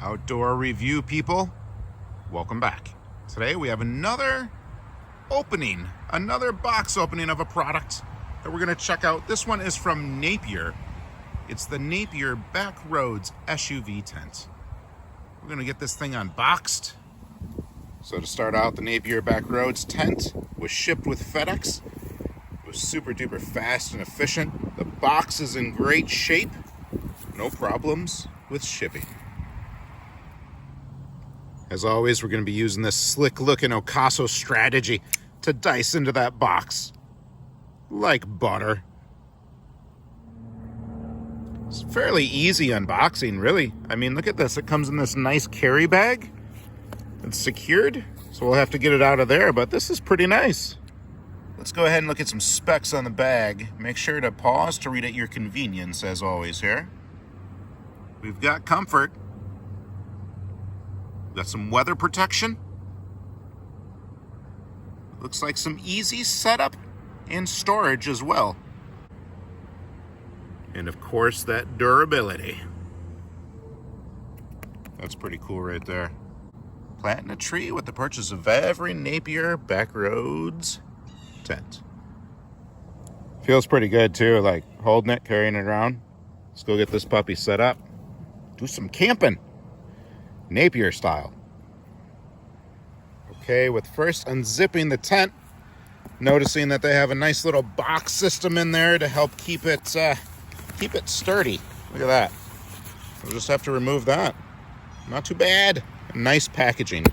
Outdoor review people, welcome back. Today we have another opening, another box opening of a product that we're going to check out. This one is from Napier. It's the Napier Backroadz SUV tent. We're going to get this thing unboxed. So to start out, the Napier Backroadz tent was shipped with FedEx. It was super duper fast and efficient. The box is in great shape. No problems with shipping. As always, we're going to be using this slick-looking Ocaso strategy to dice into that box like butter. It's fairly easy unboxing, really. I mean, look at this. It comes in this nice carry bag. It's secured, so we'll have to get it out of there, but this is pretty nice. Let's go ahead and look at some specs on the bag. Make sure to pause to read at your convenience, as always here. We've got comfort. Got some weather protection. Looks like some easy setup and storage as well. And of course, that durability. That's pretty cool right there. Planting a tree with the purchase of every Napier Backroadz tent. Feels pretty good too, like holding it, carrying it around. Let's go get this puppy set up. Do some camping. Napier style. Okay, with first unzipping the tent, noticing that they have a nice little box system in there to help keep it sturdy. Look at that. We'll just have to remove that. Not too bad. Nice packaging.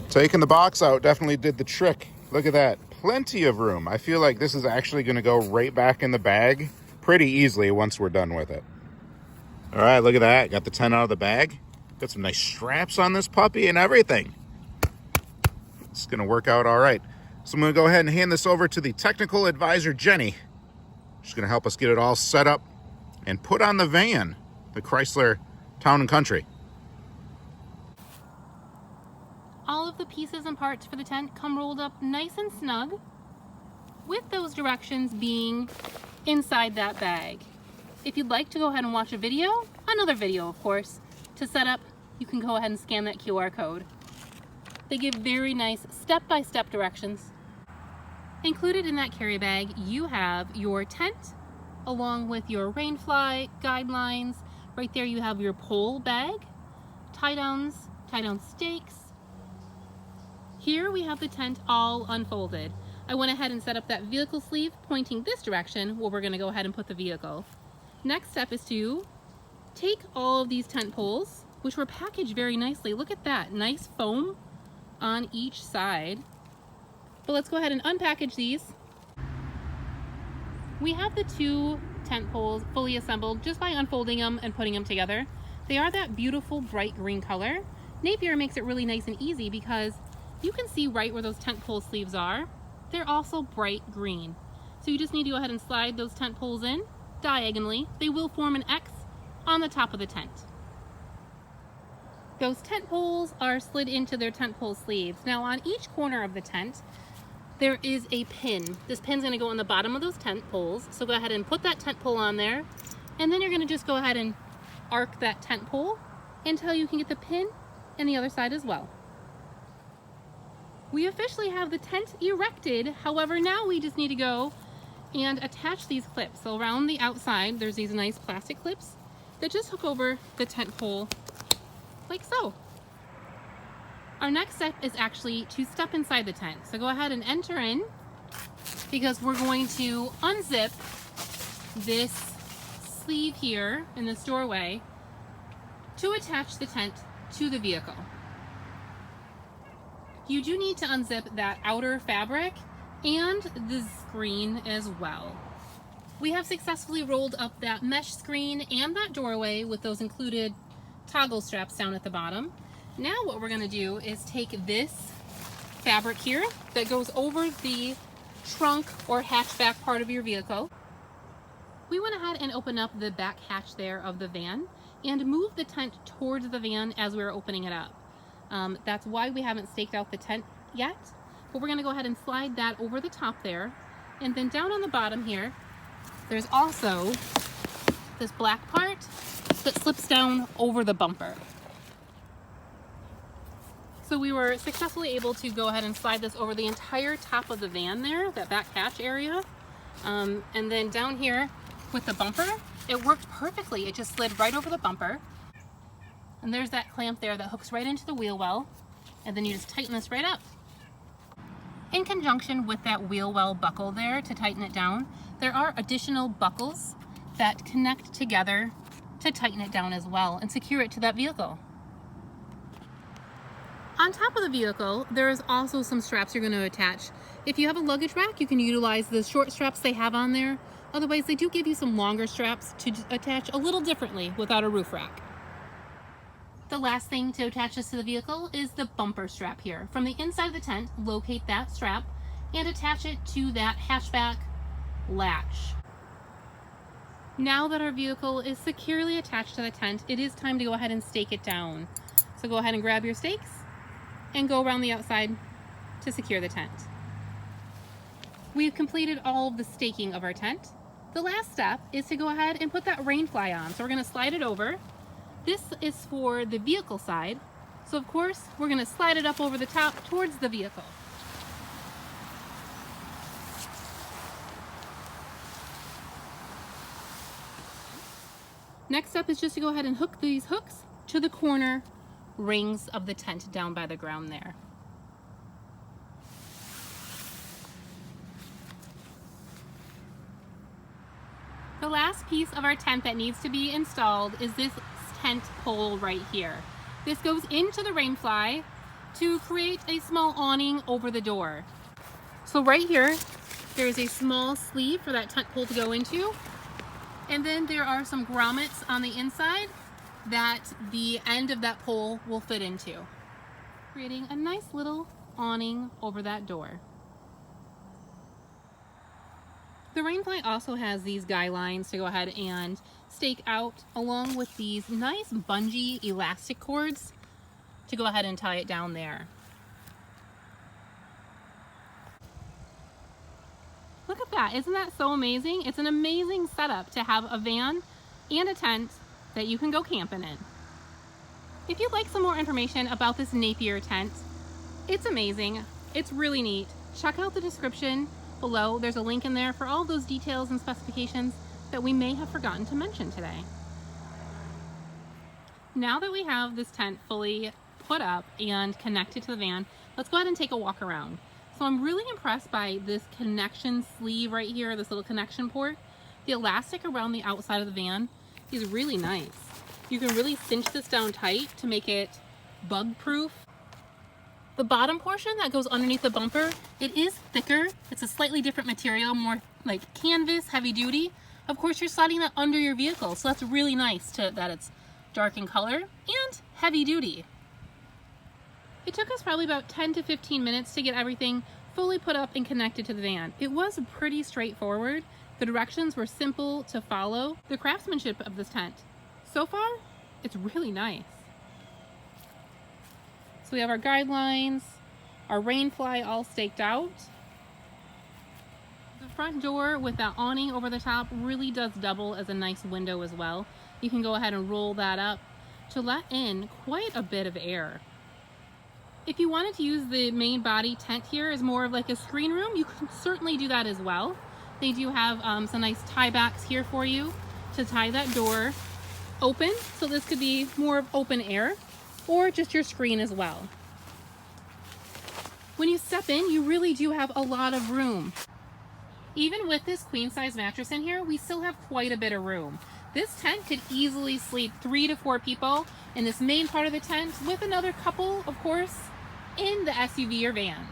Taking the box out definitely did the trick. Look at that. Plenty of room. I feel like this is actually going to go right back in the bag pretty easily once we're done with it. All right, look at that. Got the tent out of the bag. Got some nice straps on this puppy and everything. It's going to work out all right. So I'm going to go ahead and hand this over to the technical advisor, Jenny. She's going to help us get it all set up and put on the van, the Chrysler Town & Country. All of the pieces and parts for the tent come rolled up nice and snug, with those directions being inside that bag. If you'd like to go ahead and watch a video, another video of course, to set up, you can go ahead and scan that QR code. They give very nice step-by-step directions. Included in that carry bag, you have your tent, along with your rainfly guidelines. Right there you have your pole bag, tie-down stakes. Here we have the tent all unfolded. I went ahead and set up that vehicle sleeve pointing this direction where we're going to go ahead and put the vehicle. Next step is to take all of these tent poles, which were packaged very nicely. Look at that, nice foam on each side. But let's go ahead and unpackage these. We have the two tent poles fully assembled just by unfolding them and putting them together. They are that beautiful bright green color. Napier makes it really nice and easy because you can see right where those tent pole sleeves are. They're also bright green. So you just need to go ahead and slide those tent poles in diagonally. They will form an X on the top of the tent. Those tent poles are slid into their tent pole sleeves. Now on each corner of the tent, there is a pin. This pin's gonna go on the bottom of those tent poles. So go ahead and put that tent pole on there. And then you're gonna just go ahead and arc that tent pole until you can get the pin on the other side as well. We officially have the tent erected. However, now we just need to go and attach these clips. So around the outside, there's these nice plastic clips that just hook over the tent pole like so. Our next step is actually to step inside the tent. So go ahead and enter in because we're going to unzip this sleeve here in this doorway to attach the tent to the vehicle. You do need to unzip that outer fabric and the screen as well. We have successfully rolled up that mesh screen and that doorway with those included toggle straps down at the bottom. Now what we're going to do is take this fabric here that goes over the trunk or hatchback part of your vehicle. We went ahead and opened up the back hatch there of the van and moved the tent towards the van as we were opening it up. That's why we haven't staked out the tent yet, but we're going to go ahead and slide that over the top there. And then down on the bottom here, there's also this black part so it slips down over the bumper. So we were successfully able to go ahead and slide this over the entire top of the van there, that back hatch area. And then down here with the bumper, it worked perfectly. It just slid right over the bumper. And there's that clamp there that hooks right into the wheel well. And then you just tighten this right up. In conjunction with that wheel well buckle there to tighten it down, there are additional buckles that connect together to tighten it down as well and secure it to that vehicle. On top of the vehicle, there is also some straps you're going to attach. If you have a luggage rack, you can utilize the short straps they have on there. Otherwise, they do give you some longer straps to attach a little differently without a roof rack. The last thing to attach this to the vehicle is the bumper strap here. From the inside of the tent, locate that strap and attach it to that hatchback latch. Now that our vehicle is securely attached to the tent, it is time to go ahead and stake it down. So go ahead and grab your stakes and go around the outside to secure the tent. We've completed all of the staking of our tent. The last step is to go ahead and put that rain fly on. So we're going to slide it over. This is for the vehicle side. So of course, we're going to slide it up over the top towards the vehicle. Next step is just to go ahead and hook these hooks to the corner rings of the tent down by the ground there. The last piece of our tent that needs to be installed is this tent pole right here. This goes into the rain fly to create a small awning over the door. So right here, there's a small sleeve for that tent pole to go into. And then there are some grommets on the inside that the end of that pole will fit into, creating a nice little awning over that door. The rain fly also has these guy lines to go ahead and stake out, along with these nice bungee elastic cords to go ahead and tie it down there. Look at that, isn't that so amazing? It's an amazing setup to have a van and a tent that you can go camping in. If you'd like some more information about this Napier tent, it's amazing, it's really neat. Check out the description below. There's a link in there for all those details and specifications that we may have forgotten to mention today. Now that we have this tent fully put up and connected to the van, let's go ahead and take a walk around. So I'm really impressed by this connection sleeve right here, this little connection port. The elastic around the outside of the van is really nice. You can really cinch this down tight to make it bug proof. The bottom portion that goes underneath the bumper, it is thicker. It's a slightly different material, more like canvas, heavy duty. Of course, you're sliding that under your vehicle, so that's really nice that it's dark in color and heavy duty. It took us probably about 10 to 15 minutes to get everything fully put up and connected to the van. It was pretty straightforward. The directions were simple to follow. The craftsmanship of this tent, so far, it's really nice. So we have our guidelines, our rain fly all staked out. The front door with that awning over the top really does double as a nice window as well. You can go ahead and roll that up to let in quite a bit of air. If you wanted to use the main body tent here as more of like a screen room, you can certainly do that as well. They do have some nice tie backs here for you to tie that door open. So this could be more of open air or just your screen as well. When you step in, you really do have a lot of room. Even with this queen size mattress in here, we still have quite a bit of room. This tent could easily sleep 3 to 4 people in this main part of the tent with another couple, of course, in the SUV or van.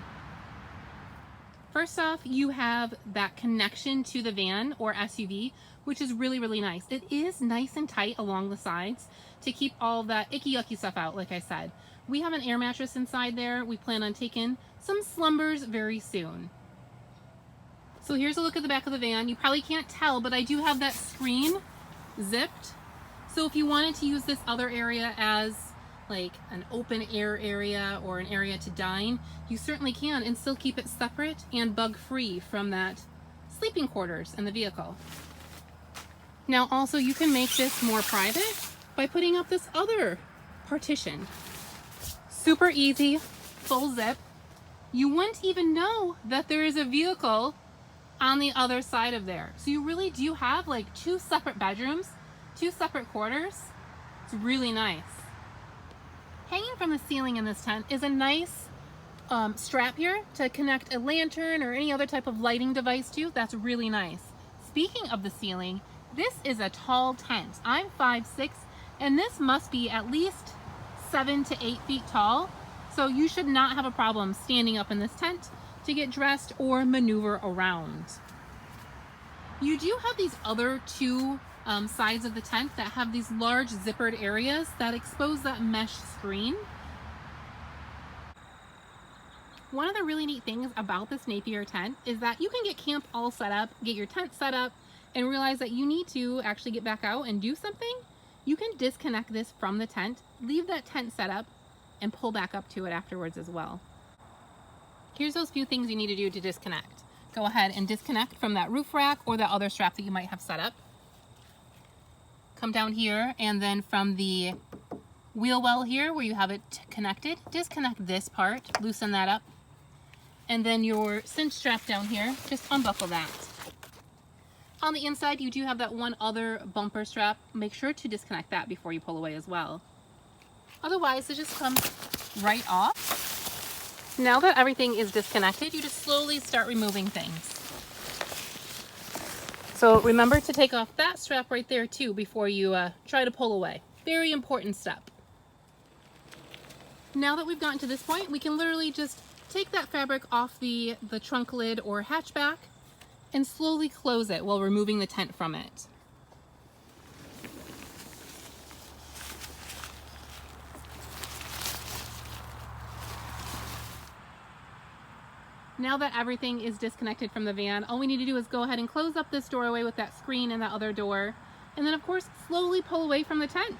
First off, you have that connection to the van or SUV, which is really, really nice. It is nice and tight along the sides to keep all that icky yucky stuff out, like I said. We have an air mattress inside there. We plan on taking some slumbers very soon. So here's a look at the back of the van. You probably can't tell, but I do have that screen zipped. So if you wanted to use this other area as like an open air area or an area to dine, you certainly can and still keep it separate and bug free from that sleeping quarters in the vehicle. Now also you can make this more private by putting up this other partition. Super easy, full zip. You wouldn't even know that there is a vehicle on the other side of there. So you really do have like 2 separate bedrooms, 2 separate quarters. It's really nice. Hanging from the ceiling in this tent is a nice strap here to connect a lantern or any other type of lighting device to. That's really nice. Speaking of the ceiling, this is a tall tent. I'm 5'6", and this must be at least 7 to 8 feet tall. So you should not have a problem standing up in this tent to get dressed or maneuver around. You do have these other 2 sides of the tent that have these large zippered areas that expose that mesh screen. One of the really neat things about this Napier tent is that you can get camp all set up, get your tent set up, and realize that you need to actually get back out and do something. You can disconnect this from the tent, leave that tent set up, and pull back up to it afterwards as well. Here's those few things you need to do to disconnect. Go ahead and disconnect from that roof rack or the other strap that you might have set up. Come down here, and then from the wheel well here where you have it connected, disconnect this part, loosen that up. And then your cinch strap down here, just unbuckle that. On the inside, you do have that one other bumper strap. Make sure to disconnect that before you pull away as well. Otherwise, it just comes right off. Now that everything is disconnected, you just slowly start removing things. So remember to take off that strap right there too before you try to pull away. Very important step. Now that we've gotten to this point, we can literally just take that fabric off the trunk lid or hatchback and slowly close it while removing the tent from it. Now that everything is disconnected from the van, all we need to do is go ahead and close up this doorway with that screen and that other door, and then of course slowly pull away from the tent.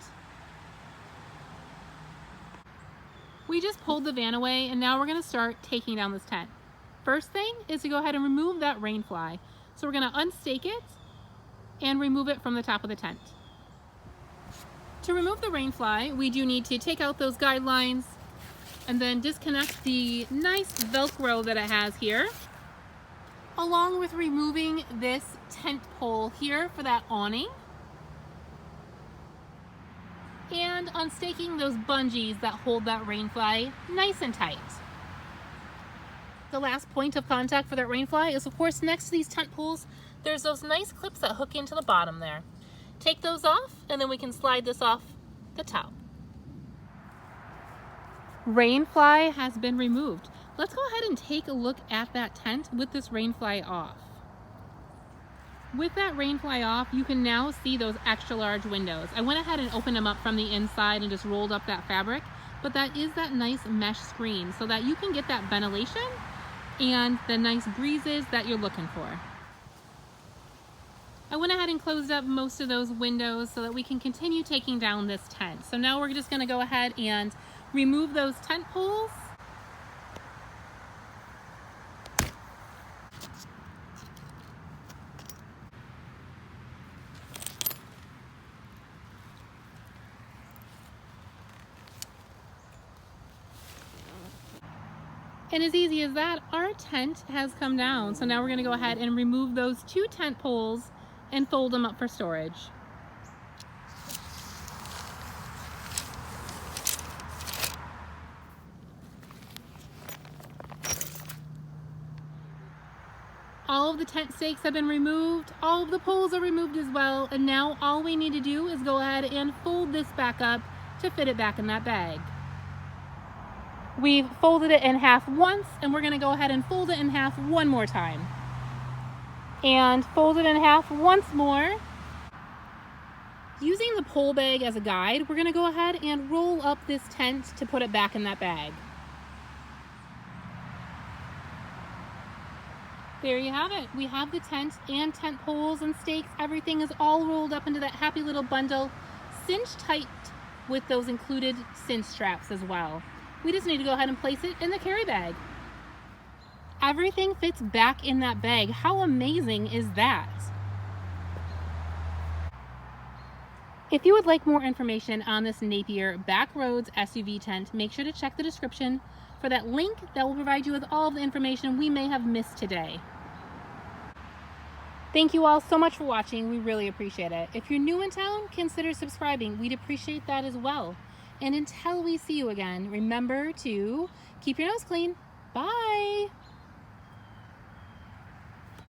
We just pulled the van away, and now we're going to start taking down this tent. First thing is to go ahead and remove that rain fly. So we're going to unstake it and remove it from the top of the tent. To remove the rain fly, we do need to take out those guidelines and then disconnect the nice Velcro that it has here, along with removing this tent pole here for that awning, and unstaking those bungees that hold that rain fly nice and tight. The last point of contact for that rain fly is of course next to these tent poles. There's those nice clips that hook into the bottom there. Take those off, and then we can slide this off the top. Rain fly has been removed. Let's go ahead and take a look at that tent with this rain fly off. With that rain fly off, you can now see those extra large windows. I went ahead and opened them up from the inside and just rolled up that fabric, but that is that nice mesh screen so that you can get that ventilation and the nice breezes that you're looking for. I went ahead and closed up most of those windows so that we can continue taking down this tent. So now we're just going to go ahead and remove those tent poles. And as easy as that, our tent has come down. So now we're going to go ahead and remove those 2 tent poles and fold them up for storage. All of the tent stakes have been removed, all of the poles are removed as well, and now all we need to do is go ahead and fold this back up to fit it back in that bag. We've folded it in half once, and we're going to go ahead and fold it in half one more time. And fold it in half once more. Using the pole bag as a guide, we're going to go ahead and roll up this tent to put it back in that bag. There you have it. We have the tent and tent poles and stakes. Everything is all rolled up into that happy little bundle, cinched tight with those included cinch straps as well. We just need to go ahead and place it in the carry bag. Everything fits back in that bag. How amazing is that? If you would like more information on this Napier Backroadz SUV tent, make sure to check the description for that link that will provide you with all of the information we may have missed today. Thank you all so much for watching. We really appreciate it. If you're new in town, consider subscribing. We'd appreciate that as well. And until we see you again, remember to keep your nose clean. Bye.